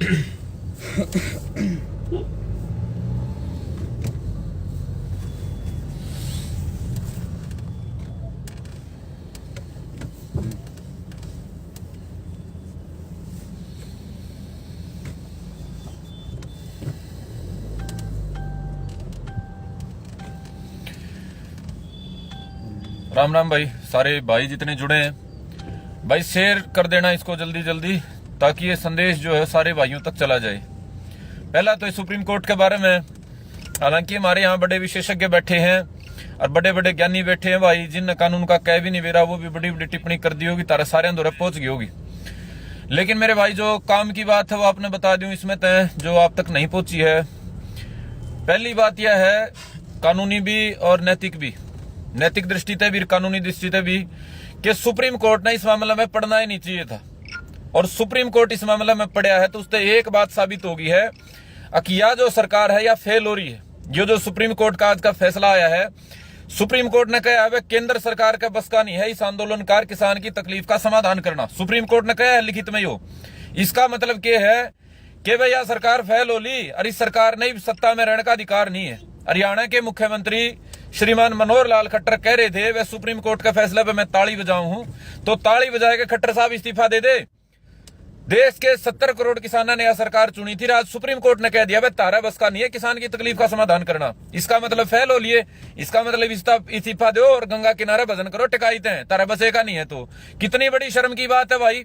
राम राम भाई, सारे भाई जितने जुड़े हैं भाई शेयर कर देना इसको जल्दी जल्दी, ताकि ये संदेश जो है सारे भाइयों तक चला जाए। पहला तो सुप्रीम कोर्ट के बारे में, हालांकि हमारे यहाँ बड़े विशेषज्ञ बैठे हैं और बड़े बड़े ज्ञानी बैठे हैं भाई, जिन कानून का कह भी नहीं बेरा वो भी बड़ी बड़ी टिप्पणी कर दी होगी, तारा सारे अंदर पहुंच गई होगी। लेकिन मेरे भाई जो काम की बात है वो आपने बता दूं इसमें तय, जो आप तक नहीं पहुंची है। पहली बात यह है, कानूनी भी और नैतिक भी, नैतिक दृष्टि से भी कानूनी दृष्टि से भी, कि सुप्रीम कोर्ट ने इस मामले में पढ़ना ही नहीं चाहिए था, और सुप्रीम कोर्ट इस मामले में पढ़ा है तो उससे एक बात साबित होगी है कि यह जो सरकार है या फेल हो रही है। ये जो सुप्रीम कोर्ट का आज का फैसला आया है, सुप्रीम कोर्ट ने कहा है केंद्र सरकार का बस का नहीं है इस आंदोलनकार किसान की तकलीफ का समाधान करना। सुप्रीम कोर्ट ने कहा है लिखित में यो। इसका मतलब क्या है कि भाई यह सरकार फेल हो ली और इस सरकार ने सत्ता में रहने का अधिकार नहीं है। हरियाणा के मुख्यमंत्री श्रीमान मनोहर लाल खट्टर कह रहे थे वह सुप्रीम कोर्ट के फैसले पे मैं ताली बजाऊं हूं, तो ताली बजाए के खट्टर साहब इस्तीफा दे दे। देश के 70 करोड़ किसानों ने यह सरकार चुनी थी, आज सुप्रीम कोर्ट ने कह दिया भाई तारा बस का नहीं है किसान की तकलीफ का समाधान करना। इसका मतलब फेल हो लिए, इसका मतलब इस्तीफा दो और गंगा किनारे भजन करो, टिकाईते हैं, तारा बसे का नहीं है। तो कितनी बड़ी शर्म की बात है भाई।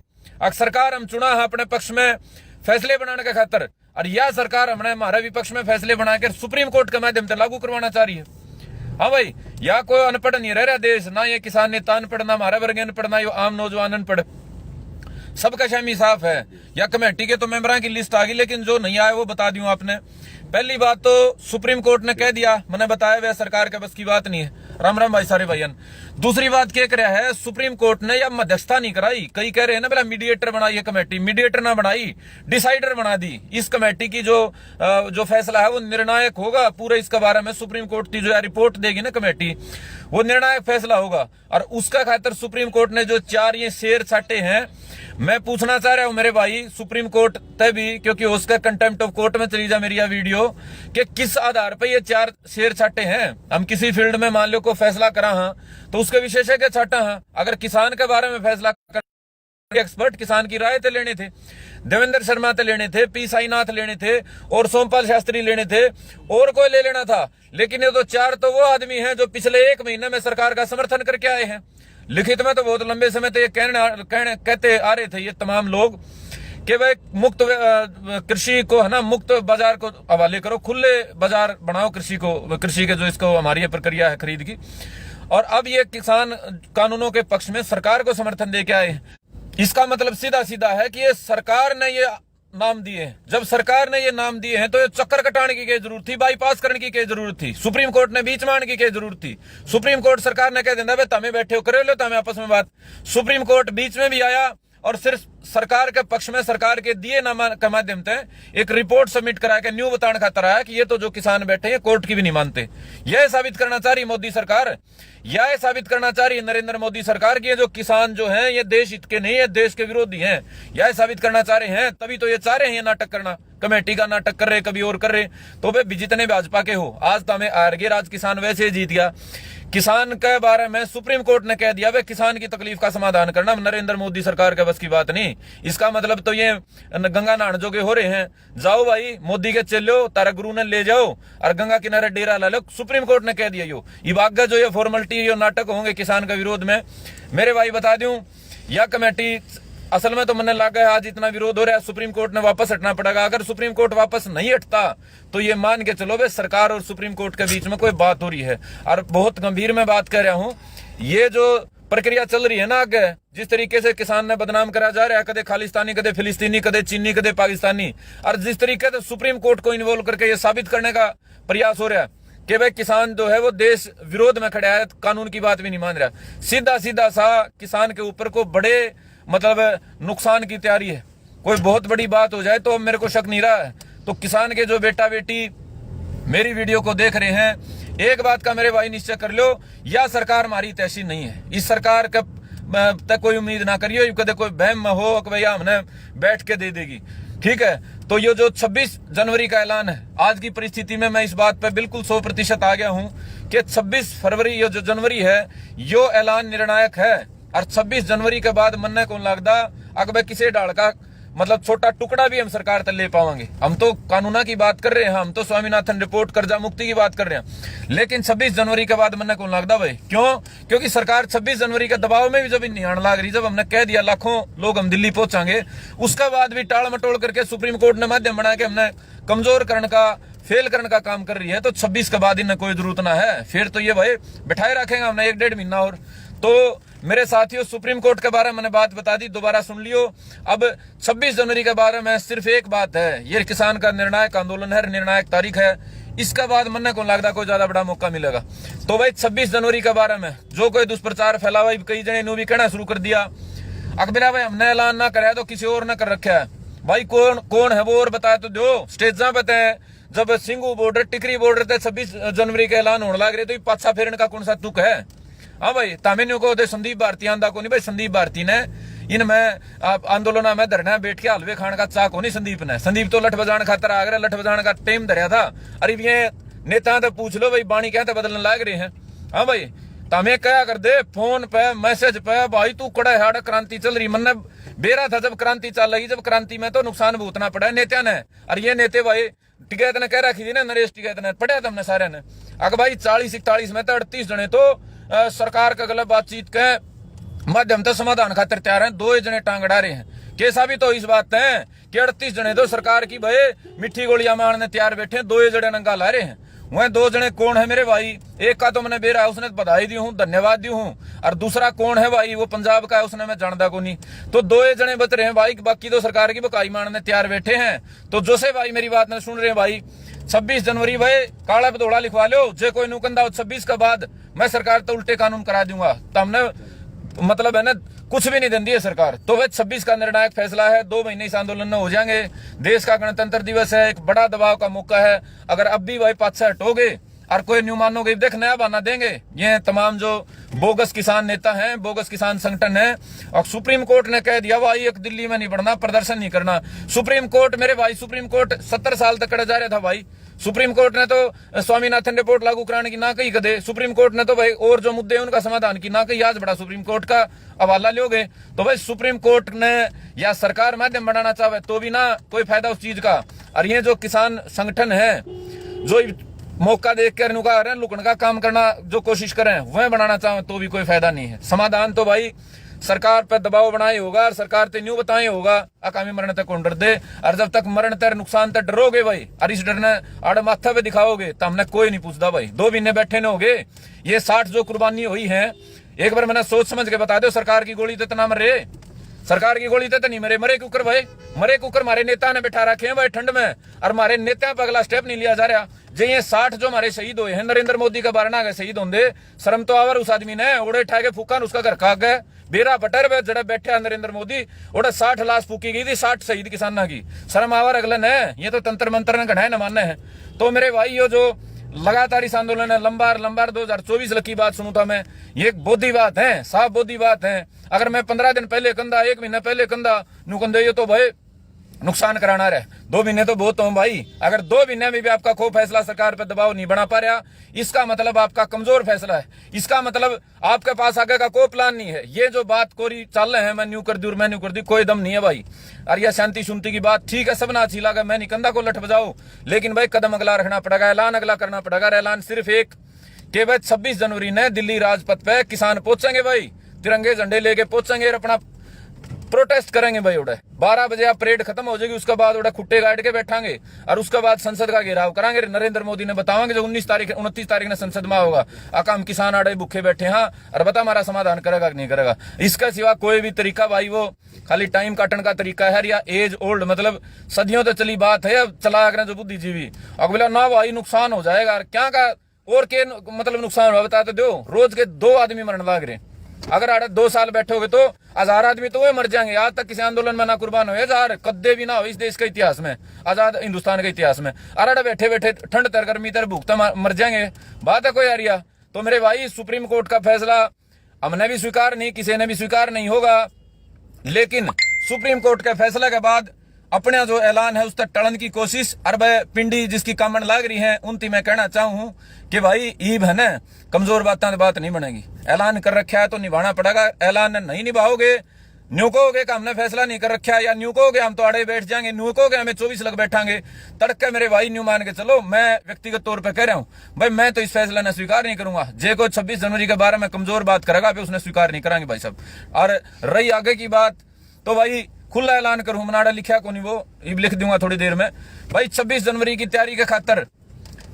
सरकार हम चुना है अपने पक्ष में फैसले बनाने के खातर, और यह सरकार हमने हमारे विपक्ष में फैसले बनाकर सुप्रीम कोर्ट के माध्यम से लागू करवाना चाह रही है। हाँ भाई, या कोई अनपढ़ नहीं रह रहा देश, ना ये किसान नेता अनपढ़, ना हमारा वर्ग अनपढ़, ना ये आम नौजवान अनपढ़, सबका शमी साफ है। या कमेटी के तो मेंबरों की लिस्ट आ गई, लेकिन जो नहीं आए वो बता दूं आपने। पहली बात तो सुप्रीम कोर्ट ने कह दिया, मैंने बताया वह सरकार के बस की बात नहीं है। राम राम भाई सारे भाईयन। दूसरी बात क्या कर रहा है, सुप्रीम कोर्ट ने यह मध्यस्थता नहीं कराई। कई कह रहे हैं ना पहला मीडिएटर बनाई है कमेटी, मीडिएटर ना बनाई, डिसाइडर बना दी। इस कमेटी की जो फैसला है वो निर्णायक होगा पूरे इसके बारे में। सुप्रीम कोर्ट की जो रिपोर्ट देगी ना कमेटी, वो निर्णायक फैसला होगा। और उसका खातिर सुप्रीम कोर्ट ने जो 4 ये शेर छाटे हैं, मैं पूछना चाह रहा हूं मेरे भाई सुप्रीम कोर्ट तभी, क्योंकि उसका कंटेम्प्ट ऑफ कोर्ट में चली जा मेरी यह वीडियो, कि किस आधार पर ये 4 शेर छाटे हैं। हम किसी फील्ड में मान लो को फैसला करा हाँ तो उसके विशेषज्ञ छाटा हाँ। अगर किसान के बारे में फैसला कर एक्सपर्ट किसान की राय थे लेने थे, देवेंद्र शर्मा थे लेने थे, पी साईनाथ लेने थे और सोमपाल शास्त्री लेने थे, और कोई ले लेना था। लेकिन ये तो 4 तो वो आदमी हैं जो पिछले 1 महीने में सरकार का समर्थन करके आए हैं। लिखित में तो बहुत लंबे समय तक ये कहते आ रहे थे ये तमाम लोग कि भाई मुक्त कृषि को है ना, मुक्त बाजार को हवाले करो, खुले बाजार बनाओ कृषि को, कृषि के जो इसको हमारी प्रक्रिया है खरीद की। और अब ये किसान कानूनों के पक्ष में सरकार को समर्थन दे के आए। इसका मतलब सीधा सीधा है कि ये सरकार ने ये नाम दिए हैं। जब सरकार ने ये नाम दिए हैं तो ये चक्कर कटाने की क्या जरूरत थी, बाईपास करने की क्या जरूरत थी, सुप्रीम कोर्ट ने बीच में आने की क्या जरूरत थी। सुप्रीम कोर्ट सरकार ने कह देना भाई तमें बैठे हो करे लो तमें आपस में बात। सुप्रीम कोर्ट बीच में भी आया और सिर्फ सरकार के पक्ष में सरकार के दिए नामा के माध्यम से एक रिपोर्ट सबमिट करा के न्यू बताने खातर आया कि ये तो जो किसान बैठे हैं कोर्ट की भी नहीं मानते। यह साबित करना चाह रही मोदी सरकार, यह साबित करना चाह रही नरेंद्र मोदी सरकार की ये जो किसान जो हैं ये देश हित के नहीं है, देश के विरोधी हैं। यह साबित करना चाह रहे हैं, तभी तो ये चाह रहे हैं ये नाटक करना, कमेटी का नाटक कर रहे, कभी और कर रहे। तो भाई जितने भाजपा के हो, आज तो हमें हार गए, आज किसान वैसे जीत गया। किसान के बारे में सुप्रीम कोर्ट ने कह दिया भाई किसान की तकलीफ का समाधान करना नरेंद्र मोदी सरकार के बस की बात नहीं। इसका मतलब तो ये गंगा नहान जोगे हो रहे हैं। जाओ भाई मोदी के चलो, तारा गुरु ने ले जाओ और गंगा किनारे डेरा ला लो। सुप्रीम कोर्ट ने कह दिया यो इबागा जो ये फॉर्मेलिटी यो नाटक होंगे किसान के विरोध में। मेरे भाई बता दूं, यह कमेटी असल में तो मैंने लगा है आज इतना विरोध हो रहा है, सुप्रीम कोर्ट ने वापस हटना पड़ेगा। अगर सुप्रीम कोर्ट वापस नहीं हटता तो ये मान के चलो भाई सरकार और सुप्रीम कोर्ट के बीच में कोई बात हो रही है। और बहुत गंभीर में बात कर रहा हूं, ये जो प्रक्रिया चल रही है ना आगे, जिस तरीके से किसान ने बदनाम करा जा रहा है, कदे खालिस्तानी, कदे फिलिस्तीनी, कदे चीनी, कदे पाकिस्तानी, और जिस तरीके से सुप्रीम कोर्ट को इन्वॉल्व करके ये साबित करने का प्रयास हो रहा है कि भाई किसान जो है वो देश विरोध में खड़ा है, कानून की बात भी नहीं मान रहा। सीधा सीधा सा किसान के ऊपर को बड़े मतलब नुकसान की तैयारी है। कोई बहुत बड़ी बात हो जाए तो मेरे को शक नहीं रहा है। तो किसान के जो बेटा बेटी मेरी वीडियो को देख रहे हैं, एक बात का मेरे भाई निश्चय कर लो, यह सरकार हमारी तैसी नहीं है। इस सरकार का तक कोई उम्मीद ना करियो, कदे कोई बहम हो कि भैया हमने बैठ के दे देगी, ठीक है। तो ये जो 26 जनवरी का ऐलान है, आज की परिस्थिति में मैं इस बात पे बिल्कुल 100% आ गया हूं कि 26 फरवरी ये जो जनवरी है यो ऐलान निर्णायक है। और 26 जनवरी के बाद मनने कौन लगदा अगर किसी डाल का मतलब छोटा टुकड़ा भी हम सरकार तक ले पाएंगे। हम तो कानूना की बात कर रहे हैं, हम तो स्वामीनाथन रिपोर्ट कर्जा मुक्ति की बात कर रहे हैं, लेकिन 26 जनवरी के बाद मनने कौन लगता भाई? क्यों? क्योंकि सरकार 26 जनवरी के दबाव में भी जब नहीं आने लग रही, जब हमने कह दिया लाखों लोग हम दिल्ली पहुंचाएंगे, उसके बाद भी टाल मटोल करके सुप्रीम कोर्ट ने माध्यम बना के हमने कमजोर करने का, फेल करने का काम कर रही है। तो 26 के बाद इन्हें कोई जरूरत ना है, फिर तो ये भाई बिठाए रखेंगे हमने 1-1.5 महीना और। तो मेरे साथियों, सुप्रीम कोर्ट के बारे में मैंने बात बता दी, दोबारा सुन लियो। अब 26 जनवरी के बारे में सिर्फ एक बात है, ये किसान का निर्णायक आंदोलन है, निर्णायक तारीख है। इसके बाद मन को लगता कोई ज्यादा बड़ा मौका मिलेगा। तो भाई 26 जनवरी के बारे में जो कोई दुष्प्रचार फैलावा, कई जने ने भी कहना शुरू कर दिया अकबरा भाई हमने ऐलान ना कराया तो किसी और ने कर रखा है। भाई कौन है वो और बताया तो दो। स्टेजा बताए जब सिंगू बॉर्डर, टिकरी बॉर्डर पे 26 जनवरी के ऐलान होने लग रहे, तो पाछा फेरने का कौन सा तुक है? हाँ भाई, तामिन्यू को संदीप भारती आंदा को नहीं भाई। संदीप भारती ने इनमें आंदोलन में धरना बैठ के हलवे खान का चाक होनी संदीप ने। संदीप तो लठ बजाने खातर आ गया, लठ बजाने का टाइम धरिया था। अरे ये नेता तो पूछ लो भाई, बाणी कहते बदलने लाग रहे हैं। हाँ भाई, तमें क्या कर दे फोन पे मैसेज पे भाई तू कड़ा हाड़ क्रांति चल रही। मन बेरा था जब क्रांति चल रही, जब क्रांति में तो नुकसान भुगतना पड़ा नेता ने। और ये नेते भाई टिकैत ने कह रखी थी ना, नरेश टिकैत ने पढ़ा था हमने सारे ने। अगर भाई 40-41 में तो 38 जने तो सरकार का गलत बातचीत के माध्यम से समाधान खातिर तैयार हैं। 2 जने टांग अड़ा रहे हैं। कैसा भी तो इस बात है कि 38 जने तो सरकार की भाई मिट्टी गोलियां मारने तैयार बैठे हैं, 2 जने नंगा ला रहे हैं। वह 2 जने कौन है मेरे भाई? एक का तो मैंने बेरा उसने बधाई दी हूँ, धन्यवाद दी हूँ, और दूसरा कौन है भाई? वो पंजाब का है, उसने मैं जानता को नहीं। तो 2 जने बच रहे हैं भाई, बाकी तो सरकार की बकाई मारने तैयार बैठे हैं। तो जो से भाई मेरी बात न सुन रहे हैं भाई, 26 जनवरी भाई काला पदोड़ा लिखवा लो, जे कोई नुकंदा हो 26 के बाद मैं सरकार तो उल्टे कानून करा दूंगा। तो हमने मतलब है ना कुछ भी नहीं देती है सरकार। तो वह 26 का निर्णायक फैसला है, 2 महीने इस आंदोलन में हो जाएंगे। देश का गणतंत्र दिवस है, एक बड़ा दबाव का मौका है। अगर अब भी भाई पाछा हटोगे और कोई न्यू मानोगे, देख नया बहाना देंगे ये तमाम जो बोगस किसान नेता हैं, बोगस किसान संगठन है। और सुप्रीम कोर्ट ने कह दिया भाई एक दिल्ली में नहीं बढ़ना, प्रदर्शन नहीं करना। सुप्रीम कोर्ट मेरे भाई, सुप्रीम कोर्ट 70 साल तक कड़ा जा रहा था भाई। सुप्रीम कोर्ट ने तो स्वामीनाथन रिपोर्ट लागू कराने की ना कही कदे। सुप्रीम कोर्ट ने तो भाई और जो मुद्दे हैं उनका समाधान की ना कही। आज बड़ा सुप्रीम कोर्ट का हवाला लोगे तो भाई सुप्रीम कोर्ट ने या सरकार माध्यम बनाना चाहे तो भी ना कोई फायदा उस चीज का। और ये जो किसान संगठन है जो मौका देख कर लुकने का काम करना जो कोशिश करें वह बनाना चाहे तो भी कोई फायदा नहीं है। समाधान तो भाई सरकार पर दबाव बनाए होगा और सरकार ते न्यू बताए होगा आगामी मरण तक कौन डर दे। और जब तक मरण तर नुकसान तक डरोगे भाई और इस डर ने आड़ माथा पे दिखाओगे तो हमने कोई नहीं पूछता भाई। 2 महीने बैठे न होगे। ये 60 जो कुर्बानी हुई है एक बार मैंने सोच समझ के बता दो। सरकार की गोली तो इतना मरे, सरकार की गोली तो नहीं मरे, मरे कुकर भाई, मरे कुकर हमारे नेता ने बैठा रखे हैं भाई ठंड में। और हमारे नेता पर अगला स्टेप नहीं लिया जा रहा। जे ये 60 जो हमारे शहीद हुए हैं, नरेंद्र मोदी का बारना गए शहीद होंगे, शर्म तो आवर उस आदमी ने ओड़े उठा के फूका उसका घर खा गए। बेरा बटर जड़ा बैठे नरेंद्र मोदी ओड़ा 60 लाश फूकी गई थी, 60 शहीद किसाना की। शर्म आवर अगलन है, ये तो तंत्र मंत्र ने घटाए न मानने हैं। तो मेरे भाई ये जो लगातार इस आंदोलन है लंबार 2024 की बात सुनू था मैं, ये एक बोधी बात है, साफ बोधी बात है। अगर मैं 15 दिन पहले कंधा, 1 महीना पहले कंधा नुकंदे ये तो भाई नुकसान कराना रहे। 2 महीने तो बहुत हो भाई। अगर 2 महीने में भी आपका कोई फैसला सरकार पर दबाव नहीं बना पा रहा, इसका मतलब आपका कमजोर फैसला है। इसका मतलब आपके पास आगे का कोई प्लान नहीं है। ये जो बात कोरी चल रहे हैं मैं न्यू कर दी और मैं न्यू कर दी, कोई दम नहीं है भाई। और यह शांति सुनती की बात ठीक है, सब ना अच्छी लगा, मैं निकंदा को लठ बजाओ, लेकिन भाई कदम अगला रखना पड़ेगा, ऐलान अगला करना पड़ेगा। ऐलान सिर्फ एक के भाई 26 जनवरी ने दिल्ली राजपथ पे किसान पहुंचेंगे भाई, तिरंगे झंडे लेके पहुंचेंगे और अपना प्रोटेस्ट करेंगे भाई। उड़े 12 बजे आप परेड खत्म हो जाएगी, उसके बाद उड़े खुट्टे गाड़ के बैठांगे और उसके बाद संसद का घेराव करांगे। नरेंद्र मोदी ने बतावांगे जो 29 तारीख ने संसद में होगा, आका हम किसान आड़े भूखे बैठे हाँ और बता हमारा समाधान करेगा कि नहीं करेगा। इसका सिवा कोई भी तरीका भाई वो खाली टाइम काटने का तरीका है या एज ओल्ड मतलब सदियों तो चली बात है। अब चला करें जो बुद्धिजीवी अब बोला ना भाई नुकसान हो जाएगा क्या का और के मतलब नुकसान हुआ बता तो दो। रोज के 2 आदमी मरने लग रहे। अगर आड़े 2 साल बैठोगे तो 1000 आदमी तो वो मर जाएंगे। आज तक किसी आंदोलन में ना कुर्बान हुए 1000 कद्दे भी ना हो इस देश के इतिहास में, आजाद हिंदुस्तान के इतिहास में। अरे बैठे बैठे ठंड तर गर्मी तर भूखता मर जाएंगे, बात है कोई यारिया। तो मेरे भाई सुप्रीम कोर्ट का फैसला हमने भी स्वीकार नहीं, किसी ने भी स्वीकार नहीं होगा, लेकिन सुप्रीम कोर्ट के फैसले के बाद अपना जो ऐलान है उस तक टलन की कोशिश। और भाई पिंडी जिसकी कामन लाग रही है उनती मैं कहना चाहूँ कि भाई ईब है ना, कमजोर बात नहीं बनेगी। ऐलान कर रखा है तो निभाना पड़ेगा। ऐलान नहीं निभाओगे, न्यू कहोगे कि हमने फैसला नहीं कर रखा, या न्यू कहोगे हम तो आड़े बैठ जाएंगे, न्यू कहोगे हमें 24 लग बैठांगे, तड़के मेरे भाई न्यू मान के चलो। मैं व्यक्तिगत तौर पे कह रहा हूं भाई, मैं तो इस फैसला ने स्वीकार नहीं करूंगा। जे को 26 जनवरी के बारे में कमजोर बात करेगा फिर उसने स्वीकार नहीं करांगे भाई साहब। और रही आगे की बात तो भाई खुला ऐलान करूं, मनाड़ा लिखा को नहीं वो इब लिख दूंगा थोड़ी देर में। भाई 26 जनवरी की तैयारी के खातर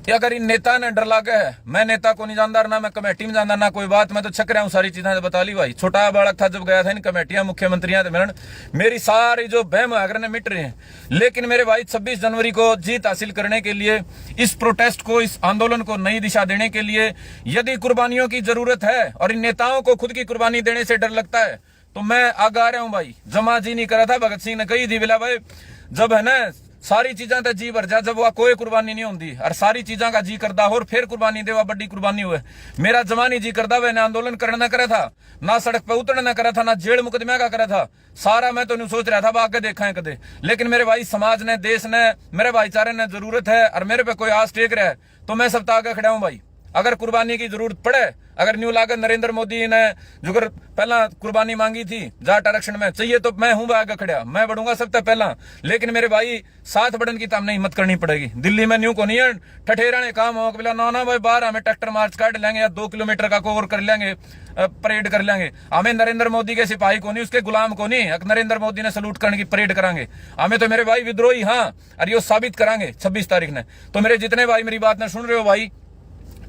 या अगर इन नेता ने डर लागे है, मैं नेता को नहीं जानदार, ना मैं कमेटी में जानदार, ना कोई बात, मैं तो छक रहा हूँ सारी चीजें बता ली भाई। छोटा बालक था जब गया था इन कमेटियां मुख्यमंत्रियां मिलन, मेरी सारी जो बहम आग्रह मिट रहे हैं। लेकिन मेरे भाई 26 जनवरी को जीत हासिल करने के लिए, इस प्रोटेस्ट को, इस आंदोलन को नई दिशा देने के लिए यदि कुर्बानियों की जरूरत है और इन नेताओं को खुद की कुर्बानी देने से डर लगता है तो मैं आगे आ रहा हूं भाई। जमा जी नहीं करा था, भगत सिंह ने कही थी बिला भाई जब है ना सारी चीजें तो जी भर जा, जब वह कोई कुर्बानी नहीं होती और सारी चीजा का जी करदा हो और फिर कुर्बानी दे, वह बड़ी कुर्बानी हुए। मेरा जमानी जी करदा वह आंदोलन करना करा था, ना सड़क पे उतरना करा था, ना जेल मुकदमे का करा था, सारा मैं तो नहीं सोच रहा था आगे देखा है कदे। लेकिन मेरे भाई समाज ने, देश ने, मेरे भाईचारे ने जरूरत है और मेरे पे कोई आस टेक रहा है तो मैं सब आगे खड़ा हूं भाई। अगर कुर्बानी की जरूरत पड़े, अगर न्यू लागत नरेंद्र मोदी ने जो पहला कुर्बानी मांगी थी जाट आरक्षण में चाहिए तो मैं हूं आगे खड़ा, मैं बढ़ूंगा सबसे पहला। लेकिन मेरे भाई साथ बढ़ने की तो हमने हिम्मत करनी पड़ेगी। दिल्ली में न्यू को नहीं है ठठेरा ने काम हो बोला ना भाई बाहर हमें ट्रैक्टर मार्च काट लेंगे या 2 किलोमीटर का कवर कर लेंगे, परेड कर लेंगे। हमें नरेंद्र मोदी के सिपाही को नहीं, उसके गुलाम को नहीं, नरेंद्र मोदी ने सलूट करने की परेड करांगे। हमें तो मेरे भाई विद्रोही हाँ और ये साबित करांगे 26 तारीख ने। तो मेरे जितने भाई मेरी बात ने सुन रहे हो भाई,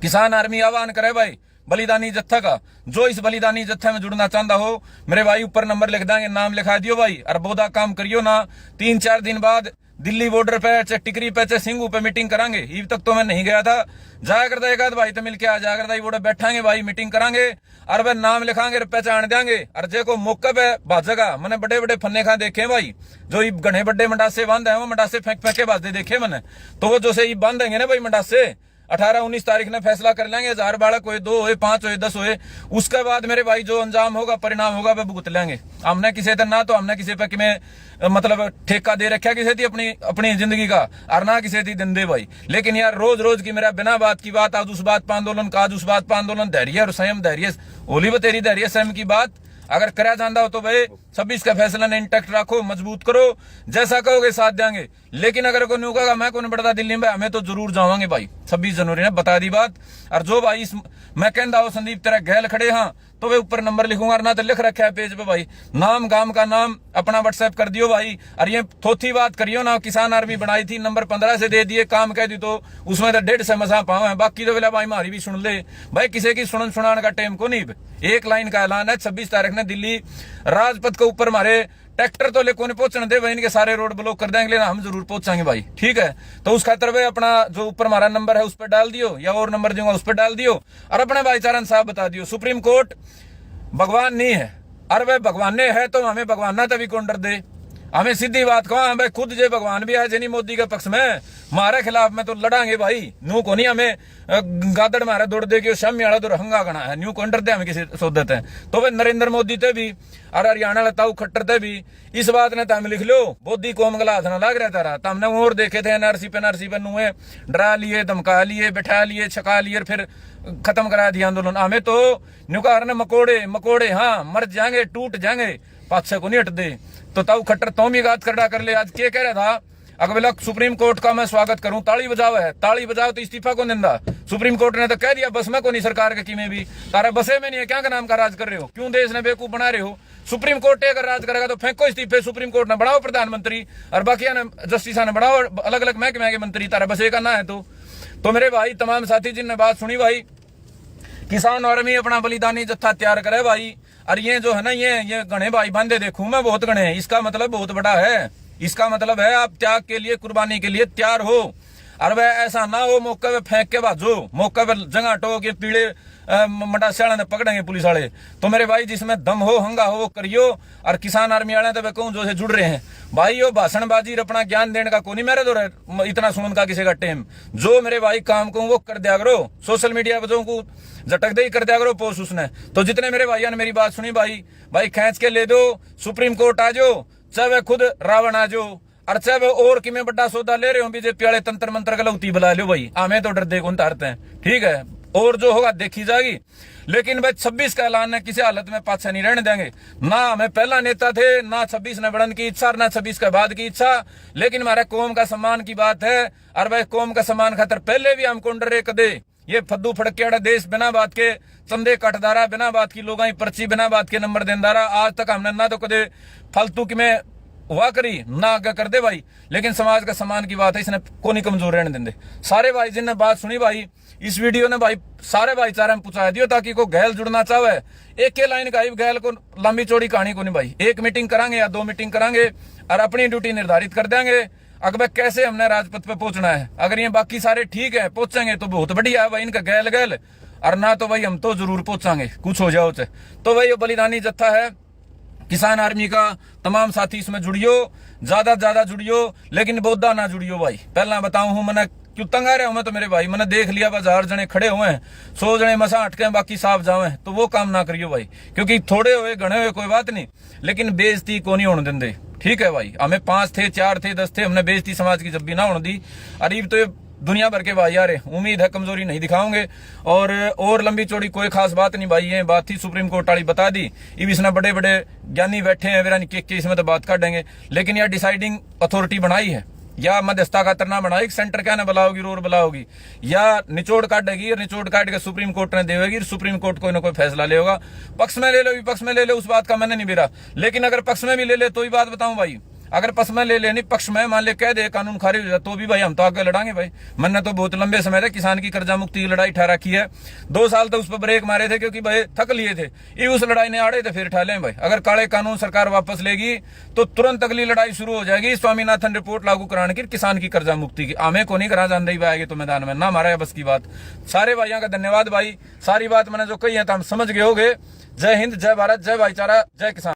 किसान आर्मी आह्वान करे भाई बलिदानी जत्था का, जो इस बलिदानी जत्थे में जुड़ना चाहता हो मेरे भाई ऊपर नंबर लिख देंगे, नाम लिखा दियो भाई और बोधा काम करियो ना। 3-4 दिन बाद दिल्ली बॉर्डर पे चाहे टिकरी पे चाहे सिंगू पे मीटिंग करांगे। इब तक तो मैं नहीं गया था, जाया करता एक आध भाई तो मिलके आ जाया करता, बोर्डर बैठांगे भाई मीटिंग करांगे और वह नाम लिखांगे पहचान देंगे। और जे को मौका पे भाजेगा, मैंने बड़े बड़े फन्ने खा देखे भाई, जो घने बड़े मंडासे बांध है वो मंडासे फेंक के बाजे देखे मैंने, तो वो जो से बांधेंगे ना भाई मंडासे 18-19 तारीख ने फैसला कर लेंगे, 1000 बालक हुए, 2 हुए, 5 हुए, 10 हुए, उसके बाद मेरे भाई जो अंजाम होगा, परिणाम होगा वह भुगत लेंगे। हमने किसी पे ना तो हमने किसी पे कि मतलब ठेका दे रखा किसी थी अपनी जिंदगी का और ना किसी थी दिन दे भाई। लेकिन यार रोज रोज की मेरा बिना बात की बात, आज उस बात पर आंदोलन का, आज उस बात पर आंदोलन, धैर्य और संयम, धैर्य होली व तेरी धैर्य संयम की बात अगर करा जाता हो तो भाई 26 का फैसला ने इंटैक्ट रखो, मजबूत करो, जैसा कहोगे साथ देंगे। लेकिन अगर कोई न्यू कहेगा मैं कौन बढ़ता दिल्ली में, हमें तो जरूर जावांगे भाई 26 जनवरी ने, बता दी बात। और जो भाई मैं कहता हूं संदीप तेरा गैल खड़े हाँ तो वे ऊपर नंबर लिखूंगा, ना तो लिख रखा है पेज पे भाई, नाम गांव का नाम अपना व्हाट्सएप कर दियो भाई। और ये थोथी बात करियो ना, किसान आर्मी बनाई थी नंबर 15 से दे दिए, काम कह दी तो उसमें तो 1.5 से मसा पाओ है, बाकी तो बोला भाई हमारी भी सुन ले भाई, किसी की सुनाने का टाइम को नहीं। एक लाइन का ऐलान है 26 तारीख ने दिल्ली राजपथ के ऊपर मारे ट्रैक्टर तो ले कोने पहुंचने दे भाई, इनके सारे रोड ब्लॉक कर देंगे, लेकिन हम जरूर पहुंचाएंगे भाई, ठीक है। तो उस खातर भाई अपना जो ऊपर हमारा नंबर है उस पर डाल दियो, या और नंबर दूंगा उस पर डाल दियो और अपने भाईचारा साहब बता दियो सुप्रीम कोर्ट भगवान नहीं है। अरे भाई भगवान ने है तो हमें भगवान ना तभी कौन डर दे, हमें सीधी बात कहो भाई, खुद जे भगवान भी है जनी मोदी के पक्ष में, हमारे खिलाफ में तो लड़ांगे भाई। न्यू को नहीं हमें गादड़ मारे दौड़ दे के शामी वाला तो हंगा गना है, न्यू को डर दे हमें किसी सोचते हैं। तो भाई नरेंद्र मोदी ते भी और हरियाणा लताऊ खट्टर ते भी इस बात ने तम लिख लो, बोधी कोम गला हाथ ना लाग रहता रहा, तमने और देखे थे एनआरसी पे नुए डरा लिए, धमका लिए, बैठा लिए, छका लिए, फिर खत्म करा दिया आंदोलन। हमें तो न्यूकार ने मकोड़े हाँ मर जाएंगे, टूट जाएंगे, पाछे को नहीं हट दे। तो ताऊ खट्टर तो भी गात कर ले, आज क्या कह रहा था अगले सुप्रीम कोर्ट का मैं स्वागत करूं, ताली बजाओ है, ताली बजाओ तो इस्तीफा को निंदा। सुप्रीम कोर्ट ने तो कह दिया बस में को नहीं सरकार के किमें भी, तारा बसे में नहीं है, क्या का नाम का राज कर रहे हो, क्यों देश ने बेवकूफ बना रहे हो। सुप्रीम कोर्ट अगर राज करेगा तो फेंको इस्तीफे, सुप्रीम कोर्ट ने बढ़ाओ प्रधानमंत्री और बाकी जस्टिस ने बढ़ाओ अलग अलग महकमे के मंत्री, तारा बसे का ना है। तो मेरे भाई तमाम साथी जिनने बात सुनी भाई, किसान आर्मी अपना बलिदानी जत्था तैयार करे भाई। और ये जो है ना ये गणे भाई बांधे देखूं मैं बहुत गणे हैं, इसका मतलब बहुत बड़ा है, इसका मतलब है आप त्याग के लिए, कुर्बानी के लिए तैयार हो। और वह ऐसा ना हो मौके पे फेंक के बाजो, मौके पे जगह टो के पीड़े मंडासियाला ने पकड़ेंगे पुलिस वाले। तो मेरे भाई जिसमें दम हो, हंगा हो, वो करियो। और किसान आर्मी वाले तो मैं कहूँ जो से जुड़ रहे हैं भाई, यो भाषणबाजी अपना ज्ञान देने का कोनी मेरे दो इतना सुनने का किसी का टाइम, जो मेरे भाई काम को वो कर दिया करो, सोशल मीडिया बच्चों को झटक दे ही कर दिया करो पोस्ट उसने। तो जितने मेरे भाइयों ने मेरी बात सुनी भाई खींच के ले दो, सुप्रीम कोर्ट आ जाओ, चाहे वह खुद रावण आ जाओ और चाहे वो और कि मैं बड़ा सौदा ले रहे हो बीजेपी वाले तंत्र मंत्र गलौती बुला लो भाई, हमें तो डर दे कौन तारते हैं, ठीक है, और जो होगा देखी जाएगी। लेकिन भाई 26 का ऐलान है, किसी हालत में पाछा नहीं रहने देंगे। ना हमें पहला नेता थे, ना 26 ने बढ़ने की इच्छा, ना 26 के बाद की इच्छा, लेकिन हमारे कौम का सम्मान की बात है। और भाई कौम का सम्मान खातर पहले भी हम कोंडरे कदे ये फद्दू फड़केड़ा देश बिना बात के चंदे कटदारा, बिना बात की लोग पर्ची, बिना बात के नंबर देंदारा, आज तक हमने ना तो कदे फालतू की में हुआ करी ना आगे कर दे भाई। लेकिन समाज का सम्मान की बात है, इसने को नहीं कमजोर रहने देंगे। सारे भाई जिनने बात सुनी भाई, इस वीडियो ने भाई सारे भाईचारे में पहुंचा दियो, ताकि कोई गैल जुड़ना चाहे एक के लाइन का गैल को लंबी चौड़ी कहानी को नहीं भाई, एक मीटिंग करांगे या 2 मीटिंग करांगे और अपनी ड्यूटी निर्धारित कर देंगे। अगर कैसे हमने राजपथ पे पहुंचना है, अगर ये बाकी सारे ठीक है पहुंचेंगे तो बहुत बढ़िया है भाई, इनका गैल गैल, और ना तो भाई हम तो जरूर पहुंचांगे, कुछ हो जाओ चाहे। तो भाई ये बलिदानी जत्था है किसान आर्मी का, तमाम साथी इसमें जुड़ियो, ज्यादा जुड़ियो, लेकिन बोधा ना जुड़ियो भाई। पहला बताऊं हूं, मैंने क्यों तंगा रहा हूं मैं तो मेरे भाई, मैंने देख लिया 1000 जने खड़े हुए हैं, 100 जने मसा हटके बाकी साफ जावे, तो वो काम ना करियो भाई, क्योंकि थोड़े हुए घने हुए कोई बात नहीं, लेकिन बेइज्जती को नहीं होने देंगे, ठीक है भाई। हमें 5 थे, 4 थे, 10 थे, हमने बेइज्जती समाज की जब भी ना होने दी। अरीब तो दुनिया भर के भाई यार, उम्मीद है कमजोरी नहीं दिखाओगे। और लंबी चौड़ी कोई खास बात नहीं भाई, ये बात थी सुप्रीम कोर्ट वाली बता दी। इब इसने बड़े बड़े ज्ञानी बैठे हैं वीरानी के इसमें तो बात काटेंगे, लेकिन यार डिसाइडिंग अथॉरिटी बनाई है या मध्यस्थता का तरना बनाई, सेंटर क्या ना बुलाओगी, रोर बुलाओगी या निचोड़ काटेगी, और निचोड़ काट के सुप्रीम कोर्ट ने देगी, सुप्रीम कोर्ट कोई ना कोई फैसला ले होगा। पक्ष में ले लो, विपक्ष में ले लो, उस बात का मैंने नहीं बेरा, लेकिन अगर पक्ष में भी ले ले तो ही बात बताऊं भाई, अगर पक्ष में ले लेनी, पक्ष में मान ले कह दे कानून खारिज हो जाए तो भी भाई हम तो आगे लड़ांगे भाई। मैंने तो बहुत लंबे समय तक किसान की कर्जा मुक्ति की लड़ाई ठा रखी है, 2 साल तक उस पर ब्रेक मारे थे क्योंकि भाई थक लिए थे, ये उस लड़ाई ने आड़े थे, फिर ठा लें भाई। अगर काले कानून सरकार वापस लेगी तो तुरंत अगली लड़ाई शुरू हो जाएगी, स्वामीनाथन रिपोर्ट लागू कराने की, किसान की कर्जा मुक्ति की। हमें को नहीं करा जान रही आएगी तो मैदान में ना मारा बस की बात। सारे भाइयों का धन्यवाद भाई, सारी बात मैंने जो कही है तो हम समझ गए होगे। जय हिंद, जय भारत, जय भाईचारा, जय किसान।